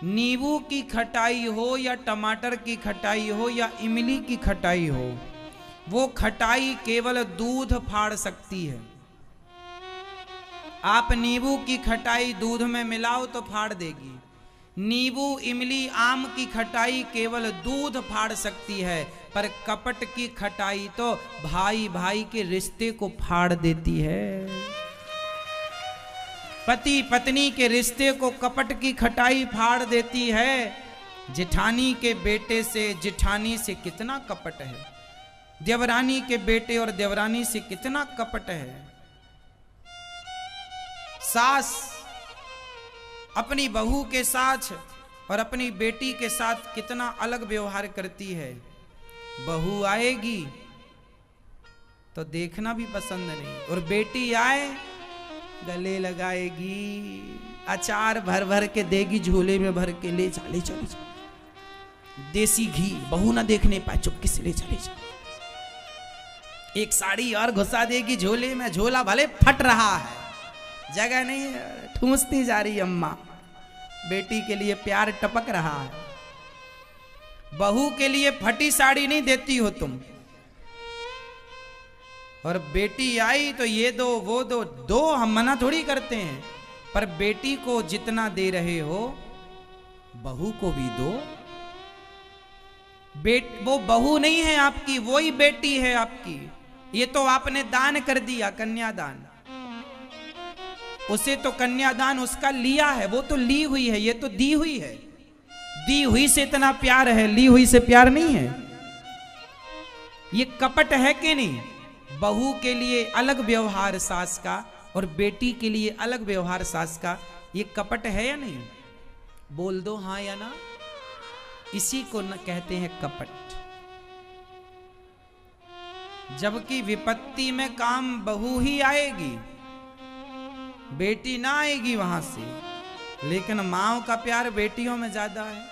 नींबू की खटाई हो या टमाटर की खटाई हो या इमली की खटाई हो, वो खटाई केवल दूध फाड़ सकती है। आप नींबू की खटाई दूध में मिलाओ तो फाड़ देगी। नींबू, इमली, आम की खटाई केवल दूध फाड़ सकती है, पर कपट की खटाई तो भाई भाई के रिश्ते को फाड़ देती है। पति पत्नी के रिश्ते को कपट की खटाई फाड़ देती है। जेठानी के बेटे से जेठानी से कितना कपट है, देवरानी के बेटे और देवरानी से कितना कपट है। सास अपनी बहू के साथ और अपनी बेटी के साथ कितना अलग व्यवहार करती है। बहू आएगी तो देखना भी पसंद नहीं, और बेटी आए गले लगाएगी, अचार भर भर के देगी, झोले में भर के ले चले चले चले। देसी घी बहू ना देखने पाए, चुपके से ले चले चले। एक साड़ी और घुसा देगी झोले में, झोला भले फट रहा है, जगह नहीं है, ठूंसती जा रही अम्मा। बेटी के लिए प्यार टपक रहा है। बहू के लिए फटी साड़ी नहीं देती हो तुम, और बेटी आई तो ये दो वो दो, दो हम मना थोड़ी करते हैं, पर बेटी को जितना दे रहे हो बहू को भी दो। वो बहू नहीं है आपकी, वो ही बेटी है आपकी। ये तो आपने दान कर दिया, कन्यादान। उसे तो कन्यादान उसका लिया है, वो तो ली हुई है, ये तो दी हुई है। दी हुई से इतना प्यार है, ली हुई से प्यार नहीं है। ये कपट है कि नहीं? बहू के लिए अलग व्यवहार सास का, और बेटी के लिए अलग व्यवहार सास का। ये कपट है या नहीं? बोल दो हाँ या ना। इसी को न कहते हैं कपट। जबकि विपत्ति में काम बहू ही आएगी, बेटी ना आएगी वहां से। लेकिन माओ का प्यार बेटियों में ज्यादा है।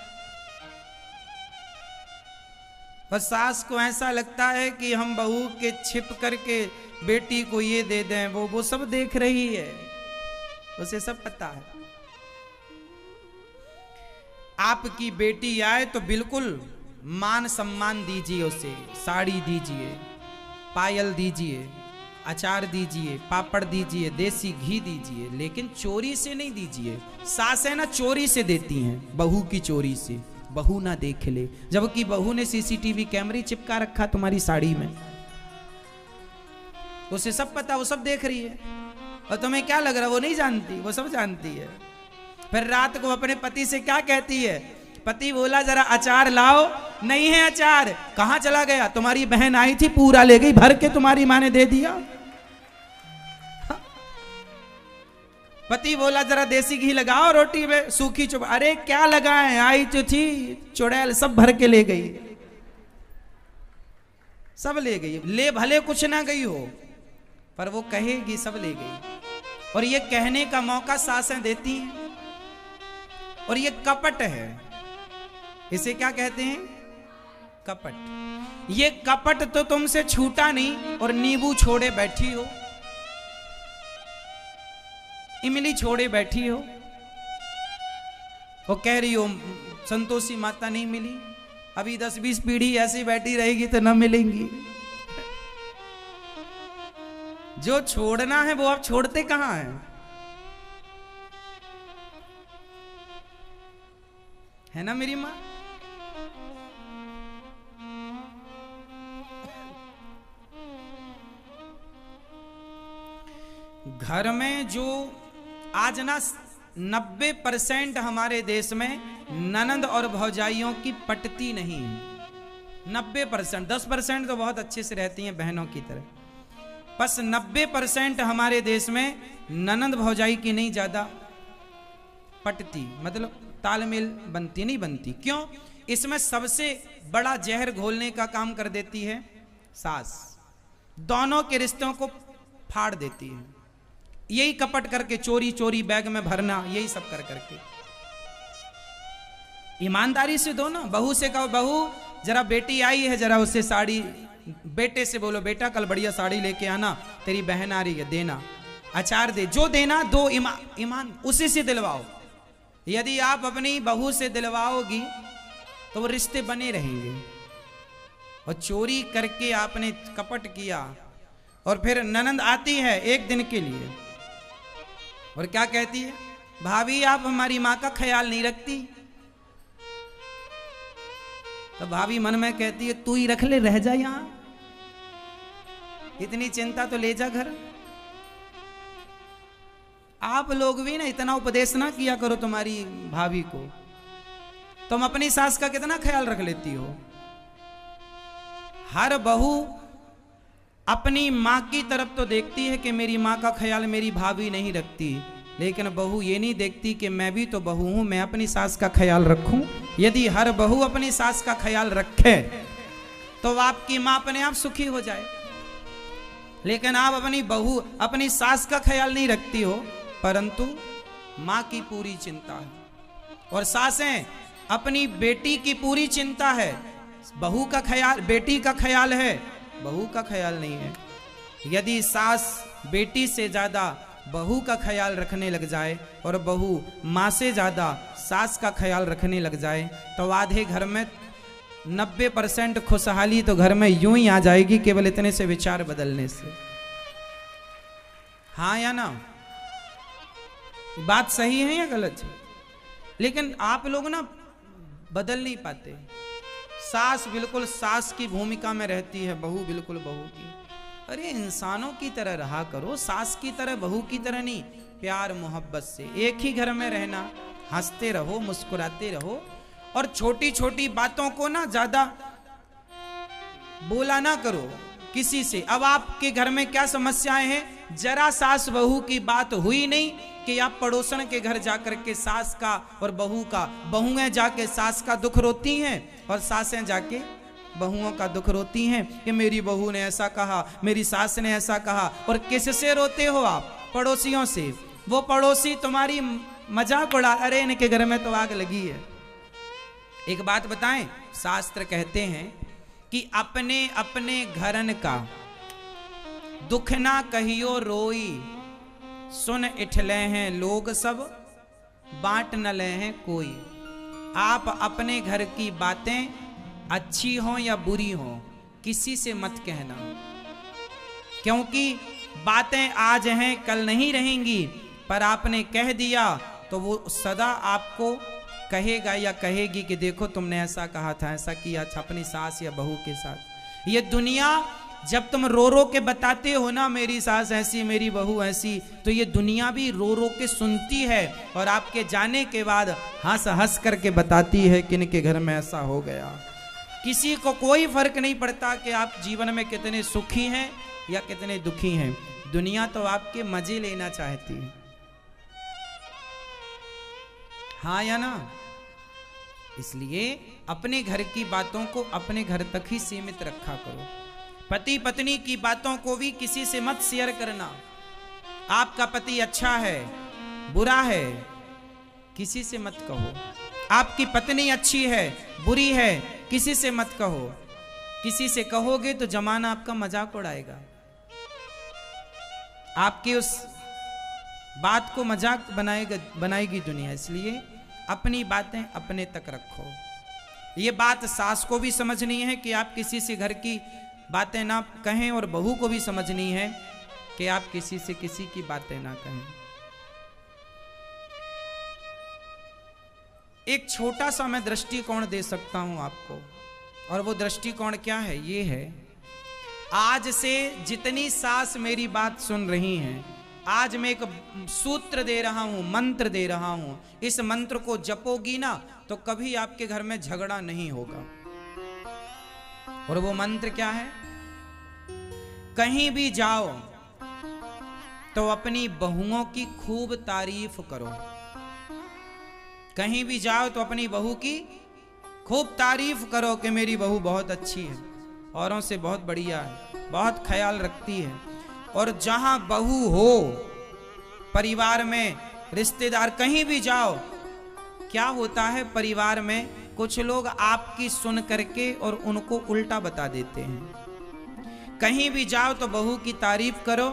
पर सास को ऐसा लगता है कि हम बहू के छिप करके बेटी को ये दे दें, वो सब देख रही है, उसे सब पता है। आपकी बेटी आए तो बिल्कुल मान सम्मान दीजिए उसे, साड़ी दीजिए, पायल दीजिए, अचार दीजिए, पापड़ दीजिए, देसी घी दीजिए, लेकिन चोरी से नहीं दीजिए। सासें ना चोरी से देती हैं, बहू की चोरी से, बहू ना देख ले। जबकि बहू ने सीसीटीवी कैमरे चिपका रखा तुम्हारी साड़ी में, उसे सब पता, वो सब देख रही है। और तुम्हें क्या लग रहा है वो नहीं जानती? वो सब जानती है। फिर रात को अपने पति से क्या कहती है? पति बोला जरा अचार लाओ, नहीं है अचार, कहां चला गया? तुम्हारी बहन आई थी, पूरा ले गई भर के, तुम्हारी मां ने दे दिया। पति बोला जरा देसी घी लगाओ रोटी में, सूखी चुप, अरे क्या लगाए, आई तो थी चुड़ैल, सब भर के ले गई, सब ले गई। ले भले कुछ ना गई हो, पर वो कहेगी सब ले गई। और ये कहने का मौका सासें देती हैं। और ये कपट है, इसे क्या कहते हैं? कपट। ये कपट तो तुमसे छूटा नहीं, और नींबू छोड़े बैठी हो, इमली छोड़े बैठी हो, वो कह रही हो संतोषी माता नहीं मिली, अभी 10-20 पीढ़ी ऐसी बैठी रहेगी तो न मिलेंगी। जो छोड़ना है वो आप छोड़ते कहां हैं? है ना मेरी मां? घर में जो आज ना 90% हमारे देश में ननंद और भौजाइयों की पटती नहीं है। 90%, 10% तो बहुत अच्छे से रहती हैं बहनों की तरह, बस 90% हमारे देश में ननंद भौजाई की नहीं ज्यादा पटती, मतलब तालमेल बनती नहीं बनती। क्यों? इसमें सबसे बड़ा जहर घोलने का काम कर देती है सास, दोनों के रिश्तों को फाड़ देती है। यही कपट करके, चोरी चोरी बैग में भरना, यही सब कर करके। ईमानदारी से दो ना। बहू से कहो बहू जरा बेटी आई है, जरा उससे साड़ी, बेटे से बोलो बेटा कल बढ़िया साड़ी लेके आना, तेरी बहन आ रही है, देना। अचार दे, जो देना दो, ईमान उसी से दिलवाओ। यदि आप अपनी बहू से दिलवाओगी तो वो रिश्ते बने रहेंगे। और चोरी करके आपने कपट किया और फिर ननंद आती है एक दिन के लिए और क्या कहती है, भाभी आप हमारी माँ का ख्याल नहीं रखती। तो भाभी मन में कहती है तू ही रख ले, रह जा यहां, इतनी चिंता तो ले जा घर। आप लोग भी ना इतना उपदेश ना किया करो तुम्हारी भाभी को। तुम अपनी सास का कितना ख्याल रख लेती हो। हर बहू अपनी माँ की तरफ तो देखती है कि मेरी माँ का ख्याल मेरी भाभी नहीं रखती, लेकिन बहू ये नहीं देखती कि मैं भी तो बहू हूं, मैं अपनी सास का ख्याल रखूं। यदि हर बहू अपनी सास का ख्याल रखे तो आपकी माँ अपने आप सुखी हो जाए। लेकिन आप अपनी बहू अपनी सास का ख्याल नहीं रखती हो, परंतु माँ की पूरी चिंता है। और सासें अपनी बेटी की पूरी चिंता है, बहू का ख्याल, बेटी का ख्याल है, बहू का ख्याल नहीं है। यदि सास बेटी से ज्यादा बहू का ख्याल रखने लग जाए और बहू माँ से ज्यादा सास का ख्याल रखने लग जाए तो आधे घर में 90% खुशहाली तो घर में यूं ही आ जाएगी, केवल इतने से विचार बदलने से। हाँ या ना? बात सही है या गलत है? लेकिन आप लोग ना बदल नहीं पाते। सास बिल्कुल सास की भूमिका में रहती है, बहू बिल्कुल बहू की। अरे इंसानों की तरह रहा करो, सास की तरह बहू की तरह नहीं। प्यार मोहब्बत से एक ही घर में रहना, हंसते रहो, मुस्कुराते रहो और छोटी छोटी बातों को ना ज्यादा बोला ना करो किसी से। अब आपके घर में क्या समस्याएं हैं, जरा सास बहू की बात हुई नहीं कि आप पड़ोसन के घर जाकर के सास का और बहू का, बहुएं जाके सास का दुख रोती हैं और सासें जाके बहुओं का दुख रोती हैं कि मेरी बहू ने ऐसा कहा, मेरी सास ने ऐसा कहा। और किससे रोते हो आप? पड़ोसियों से। वो पड़ोसी तुम्हारी मजाक उड़ा, अरे इनके घर में तो आग लगी है। एक बात बताएं, शास्त्र कहते हैं कि अपने अपने घरन का दुख ना कहियो रोई, सुन इठले हैं लोग सब, बांट न ले हैं कोई। आप अपने घर की बातें अच्छी हो या बुरी हो किसी से मत कहना, क्योंकि बातें आज हैं कल नहीं रहेंगी। पर आपने कह दिया तो वो सदा आपको कहेगा या कहेगी कि देखो तुमने ऐसा कहा था, ऐसा किया था अपनी सास या बहू के साथ। ये दुनिया जब तुम रो रो के बताते हो ना मेरी सास ऐसी, मेरी बहू ऐसी, तो ये दुनिया भी रो रो के सुनती है और आपके जाने के बाद हंस हंस करके बताती है कि इनके घर में ऐसा हो गया। किसी को कोई फर्क नहीं पड़ता कि आप जीवन में कितने सुखी हैं या कितने दुखी हैं। दुनिया तो आपके मजे लेना चाहती है। हाँ या ना? इसलिए अपने घर की बातों को अपने घर तक ही सीमित रखा करो। पति पत्नी की बातों को भी किसी से मत शेयर करना। आपका पति अच्छा है, बुरा है, किसी से मत कहो। आपकी पत्नी अच्छी है, बुरी है, किसी से मत कहो। किसी से कहोगे तो जमाना आपका मजाक उड़ाएगा, आपकी उस बात को मजाक बनाएगी दुनिया। इसलिए अपनी बातें अपने तक रखो। ये बात सास को भी समझनी है कि आप किसी से घर की बातें ना कहें, और बहू को भी समझनी है कि आप किसी से किसी की बातें ना कहें। एक छोटा सा मैं दृष्टिकोण दे सकता हूं आपको, और वो दृष्टिकोण क्या है? ये है, आज से जितनी सास मेरी बात सुन रही हैं, आज मैं एक सूत्र दे रहा हूं, मंत्र दे रहा हूं। इस मंत्र को जपोगी ना तो कभी आपके घर में झगड़ा नहीं होगा। और वो मंत्र क्या है? कहीं भी जाओ तो अपनी बहुओं की खूब तारीफ करो। कहीं भी जाओ तो अपनी बहू की खूब तारीफ करो कि मेरी बहू बहुत अच्छी है, औरों से बहुत बढ़िया है, बहुत ख्याल रखती है। और जहां बहू हो, परिवार में, रिश्तेदार, कहीं भी जाओ, क्या होता है परिवार में, कुछ लोग आपकी सुन करके और उनको उल्टा बता देते हैं। कहीं भी जाओ तो बहू की तारीफ करो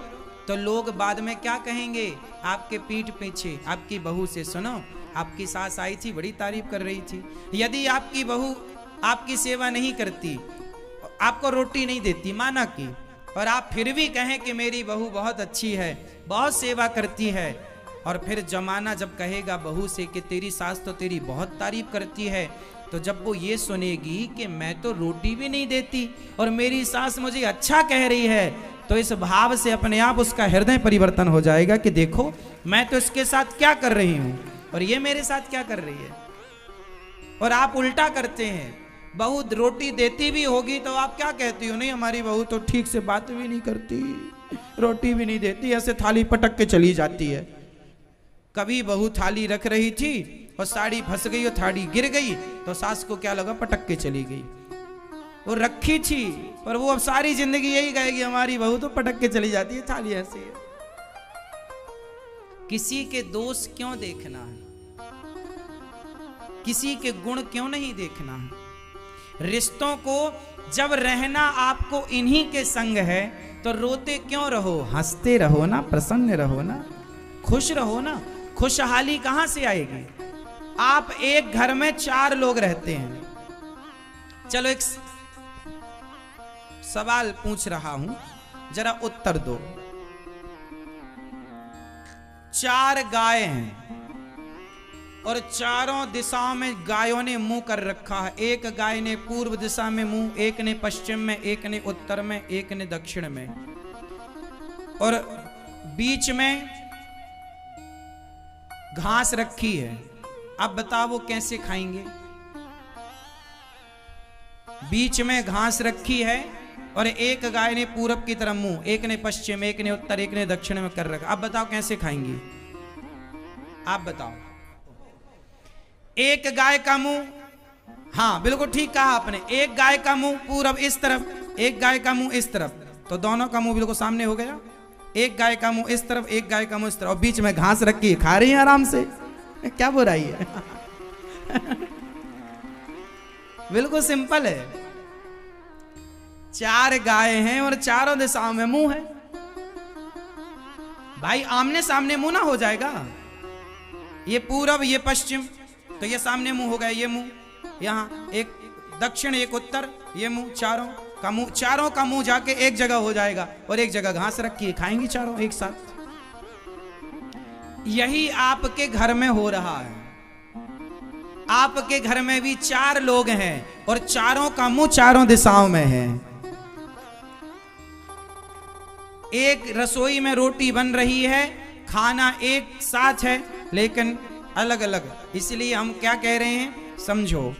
तो लोग बाद में क्या कहेंगे? आपके पीठ पीछे आपकी बहू से सुनो, आपकी सास आई थी, बड़ी तारीफ कर रही थी। यदि आपकी बहू आपकी सेवा नहीं करती, आपको रोटी नहीं देती माना की, और आप फिर भी कहें कि मेरी बहू बहुत अच्छी है, बहुत सेवा करती है, और फिर जमाना जब कहेगा बहू से कि तेरी सास तो तेरी बहुत तारीफ करती है, तो जब वो ये सुनेगी कि मैं तो रोटी भी नहीं देती और मेरी सास मुझे अच्छा कह रही है, तो इस भाव से अपने आप उसका हृदय परिवर्तन हो जाएगा कि देखो मैं तो इसके साथ क्या कर रही हूं और ये मेरे साथ क्या कर रही है। और आप उल्टा करते हैं, बहू रोटी देती भी होगी तो आप क्या कहती हो, नहीं हमारी बहू तो ठीक से बात भी नहीं करती, रोटी भी नहीं देती, ऐसे थाली पटक के चली जाती है। कभी बहू थाली रख रही थी और साड़ी फंस गई और थाली गिर गई, तो सास को क्या लगा, पटक के चली गई। वो रखी थी पर वो अब सारी जिंदगी यही कहेगी हमारी बहू तो पटक के चली जाती है, थाली ऐसी है। किसी के दोष क्यों देखना है, किसी के गुण क्यों नहीं देखना है। रिश्तों को जब रहना आपको इन्हीं के संग है तो रोते क्यों रहो, हंसते रहो ना, प्रसन्न रहो ना, खुश रहो ना। खुशहाली कहां से आएगी। आप एक घर में 4 लोग रहते हैं, चलो एक सवाल पूछ रहा हूं, जरा उत्तर दो। 4 गाय हैं और चारों दिशाओं में गायों ने मुंह कर रखा है। एक गाय ने पूर्व दिशा में मुंह, एक ने पश्चिम में, एक ने उत्तर में, एक ने दक्षिण में, और बीच में घास रखी है। अब बताओ वो कैसे खाएंगे। बीच में घास रखी है और एक गाय ने पूरब की तरफ मुंह, एक ने पश्चिम, एक ने उत्तर, एक ने दक्षिण में कर रखा। अब बताओ कैसे खाएंगी, आप बताओ। एक गाय का मुंह, हाँ बिल्कुल ठीक कहा आपने, एक गाय का मुंह पूरब इस तरफ, एक गाय का मुंह इस तरफ, तो दोनों का मुंह बिल्कुल सामने हो गया। एक गाय का मुंह इस तरफ, एक गाय का मुंह इस तरफ, और बीच में घास रखी, खा रही है आराम से, क्या बुराई है। बिल्कुल सिंपल है। 4 गाय हैं और चारों दिशाओं में मुंह है। भाई आमने सामने मुंह ना हो जाएगा, ये पूरब ये पश्चिम, तो ये सामने मुंह हो गया, ये मुंह यहां, एक दक्षिण एक उत्तर, ये मुंह, चारों का मुंह जाके एक जगह हो जाएगा और एक जगह घास रखी है, खाएंगी चारों एक साथ। यही आपके घर में हो रहा है। आपके घर में भी 4 लोग हैं और चारों का मुंह चारों दिशाओं में है। एक रसोई में रोटी बन रही है, खाना एक साथ है लेकिन अलग अलग। इसलिए हम क्या कह रहे हैं, समझो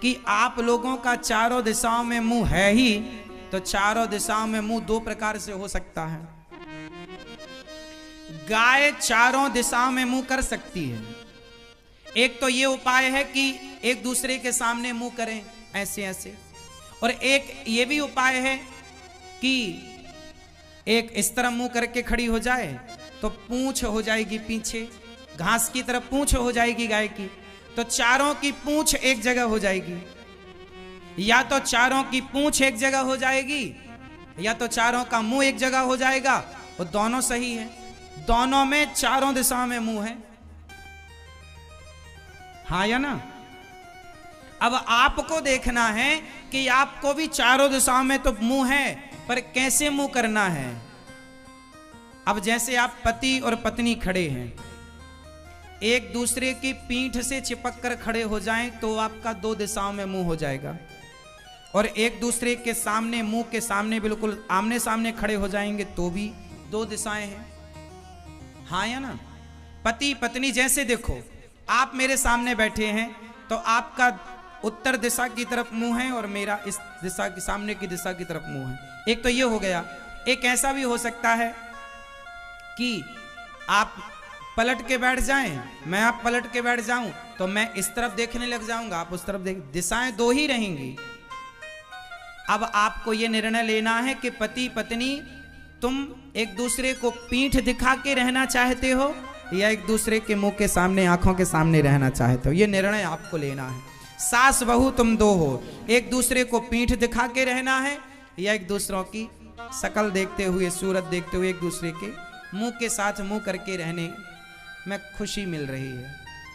कि आप लोगों का चारों दिशाओं में मुंह है ही, तो चारों दिशाओं में मुंह 2 प्रकार से हो सकता है। गाय चारों दिशाओं में मुंह कर सकती है। एक तो ये उपाय है कि एक दूसरे के सामने मुंह करें ऐसे ऐसे, और एक ये भी उपाय है कि एक इस तरह मुंह करके खड़ी हो जाए तो पूंछ हो जाएगी पीछे, घास की तरफ पूंछ हो जाएगी गाय की, तो चारों की पूंछ एक जगह हो जाएगी। या तो चारों की पूंछ एक जगह हो जाएगी या तो चारों का मुंह एक जगह हो जाएगा, वो दोनों सही है। दोनों में चारों दिशाओं में मुंह है, हाँ या ना। अब आपको देखना है कि आपको भी चारों दिशाओं में तो मुंह है, पर कैसे मुंह करना है। अब जैसे आप पति और पत्नी खड़े हैं, एक दूसरे की पीठ से चिपक कर खड़े हो जाएं तो आपका 2 दिशाओं में मुंह हो जाएगा, और एक दूसरे के सामने मुंह के सामने बिल्कुल आमने सामने खड़े हो जाएंगे तो भी 2 दिशाएं हैं, हाँ या ना। पति पत्नी जैसे देखो, आप मेरे सामने बैठे हैं तो आपका उत्तर दिशा की तरफ मुंह है और मेरा इस दिशा की सामने की दिशा की तरफ मुंह है। एक तो ये हो गया। एक ऐसा भी हो सकता है कि आप पलट के बैठ जाएं, मैं आप पलट के बैठ जाऊं तो मैं इस तरफ देखने लग जाऊंगा, आप उस तरफ देख, दिशाएं 2 ही रहेंगी। अब आपको यह निर्णय लेना है कि पति पत्नी तुम एक दूसरे को पीठ दिखा के रहना चाहते हो या एक दूसरे के मुंह के सामने, आंखों के सामने रहना चाहते हो, यह निर्णय आपको लेना है। सास बहू तुम 2 हो, एक दूसरे को पीठ दिखा के रहना है या एक दूसरों की शकल देखते हुए, सूरत देखते हुए एक दूसरे के मुंह के साथ मुंह करके रहने में खुशी मिल रही है।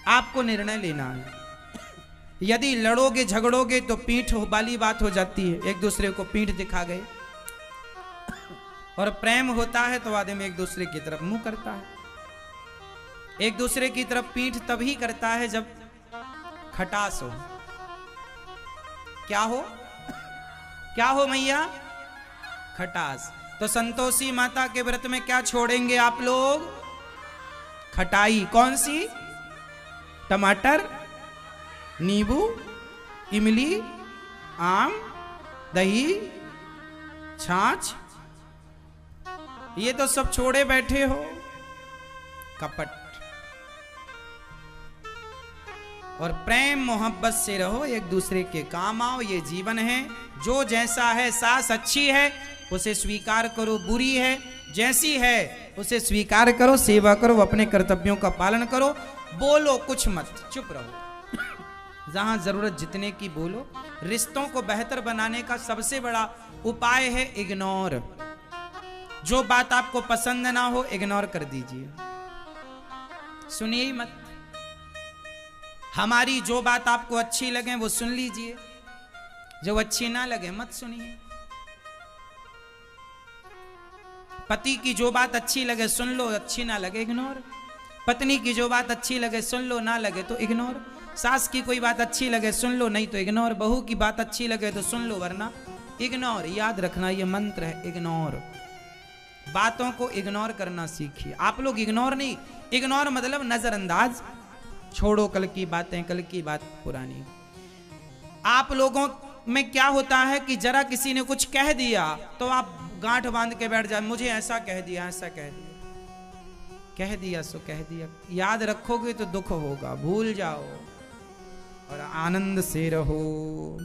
आपको निर्णय लेना है। यदि लड़ोगे झगड़ोगे तो पीठ वाली बात हो जाती है, एक दूसरे को पीठ दिखा गए। और प्रेम होता है तो आदमी एक दूसरे की तरफ मुंह करता है। एक दूसरे की तरफ पीठ तभी करता है जब खटास हो। क्या हो? क्या हो मैया? खटास। तो संतोषी माता के व्रत में क्या छोड़ेंगे आप लोग? खटाई। कौन सी? टमाटर, नींबू, इमली, आम, दही, छाछ, ये तो सब छोड़े बैठे हो। कपट। और प्रेम मोहब्बत से रहो, एक दूसरे के काम आओ, ये जीवन है। जो जैसा है, सास अच्छी है उसे स्वीकार करो, बुरी है जैसी है उसे स्वीकार करो, सेवा करो, अपने कर्तव्यों का पालन करो। बोलो कुछ मत, चुप रहो। जहां जरूरत जितने की बोलो। रिश्तों को बेहतर बनाने का सबसे बड़ा उपाय है इग्नोर। जो बात आपको पसंद ना हो इग्नोर कर दीजिए, सुनिए ही मत। हमारी जो बात आपको अच्छी लगे वो सुन लीजिए, जो अच्छी ना लगे मत सुनिए। पति की जो बात अच्छी लगे सुन लो, अच्छी ना लगे इग्नोर। पत्नी की जो बात अच्छी लगे सुन लो, ना लगे तो इग्नोर। सास की कोई बात अच्छी लगे सुन लो, नहीं तो इग्नोर। बहू की बात अच्छी लगे तो सुन लो, वरना इग्नोर। याद रखना ये मंत्र है, इग्नोर। बातों को इग्नोर करना सीखिए। आप लोग इग्नोर नहीं, इग्नोर मतलब नजरअंदाज। छोड़ो कल की बातें, कल की बात पुरानी। आप लोगों में क्या होता है कि जरा किसी ने कुछ कह दिया तो आप गांठ बांध के बैठ जाए, मुझे ऐसा कह दिया, ऐसा कह दिया। कह दिया सो कह दिया। याद रखोगे तो दुख होगा, भूल जाओ और आनंद से रहो।